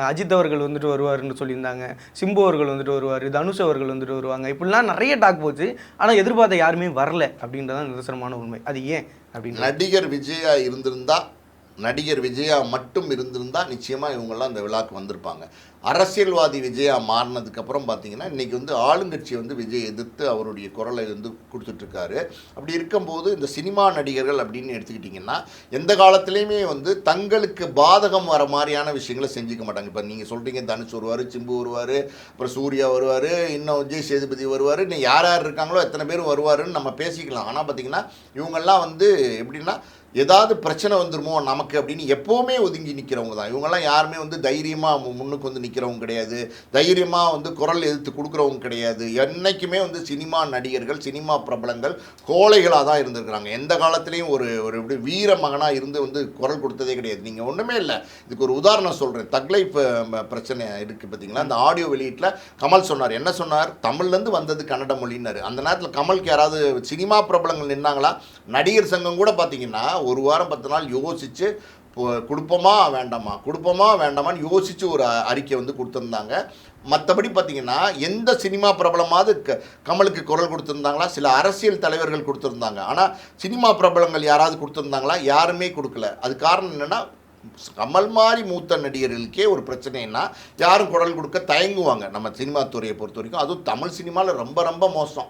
அஜித் அவர்கள் வந்துட்டு வருவாருன்னு சொல்லியிருந்தாங்க, சிம்பு அவர்கள் வந்துட்டு வருவார், தனுஷ் அவர்கள் வந்துட்டு வருவாங்க, இப்படிலாம் நிறைய டாக் போச்சு. ஆனால் எதிர்பார்த்த யாருமே வரல அப்படின்றதான் நிதர்சனமான உண்மை. அது ஏன் அப்படின்னு நடிகர் விஜயா இருந்திருந்தா, நடிகர் விஜயா மட்டும் இருந்திருந்தா நிச்சயமாக இவங்கெல்லாம் இந்த விழாக்கு வந்திருப்பாங்க. அரசியல்வாதி விஜயா மாறினதுக்கப்புறம் பார்த்தீங்கன்னா இன்றைக்கி வந்து ஆளுங்கட்சி வந்து விஜய் எதிர்த்து அவருடைய குரலை வந்து கொடுத்துட்ருக்காரு. அப்படி இருக்கும்போது இந்த சினிமா நடிகர்கள் அப்படின்னு எடுத்துக்கிட்டிங்கன்னா எந்த காலத்துலேயுமே வந்து தங்களுக்கு பாதகம் வர மாதிரியான விஷயங்களை செஞ்சுக்க மாட்டாங்க. இப்போ நீங்கள் சொல்கிறீங்க தனுஷ் வருவார், சிம்பு வருவார், அப்புறம் சூர்யா வருவார், இன்னும் விஜய் சேதுபதி வருவார், இன்னும் யார் யார் இருக்காங்களோ எத்தனை பேர் வருவாருன்னு நம்ம பேசிக்கலாம். ஆனால் பார்த்திங்கன்னா இவங்கெல்லாம் வந்து எப்படின்னா ஏதாவது பிரச்சனை வந்துருமோ நமக்கு அப்படின்னு எப்போவுமே ஒதுங்கி நிற்கிறவங்க தான் இவங்கெல்லாம். யாருமே வந்து தைரியமாக முன்னுக்கு வந்து நிற்கிறவங்க கிடையாது, தைரியமாக வந்து குரல் எதிர்த்து கொடுக்குறவங்க கிடையாது. என்றைக்குமே வந்து சினிமா நடிகர்கள், சினிமா பிரபலங்கள் கோழைகளாக தான் இருந்திருக்கிறாங்க. எந்த காலத்துலேயும் ஒரு ஒரு இப்படி வீர மகனாக இருந்து வந்து குரல் கொடுத்ததே கிடையாது. நீங்கள் ஒன்றுமே இல்லை, இதுக்கு ஒரு உதாரணம் சொல்கிறேன். தக்லை பிரச்சனை இருக்குது பார்த்தீங்களா, அந்த ஆடியோ வெளியீட்டில் கமல் சொன்னார். என்ன சொன்னார்? தமிழ்லேருந்து வந்தது கன்னட மொழின்னாரு. அந்த நேரத்தில் கமலுக்கு யாராவது சினிமா பிரபலங்கள் நின்னாங்களா? நடிகர் சங்கம் கூட பார்த்தீங்கன்னா ஒரு வாரம் 10 நாள் யோசித்து கொடுப்போமா வேண்டாமான்னு யோசித்து ஒரு அறிக்கை வந்து கொடுத்துருந்தாங்க. மற்றபடி பார்த்திங்கன்னா எந்த சினிமா பிரபலமாவது கமலுக்கு குரல் கொடுத்துருந்தாங்களா? சில அரசியல் தலைவர்கள் கொடுத்துருந்தாங்க. ஆனால் சினிமா பிரபலங்கள் யாராவது கொடுத்துருந்தாங்களா? யாருமே கொடுக்கல. அது காரணம் என்னென்னா கமல் மாதிரி மூத்த நடிகர்களுக்கே ஒரு பிரச்சனைன்னா யாரும் குரல் கொடுக்க தயங்குவாங்க நம்ம சினிமா துறையை பொறுத்த வரைக்கும். அதுவும் தமிழ் சினிமாவில் ரொம்ப ரொம்ப மோசம்.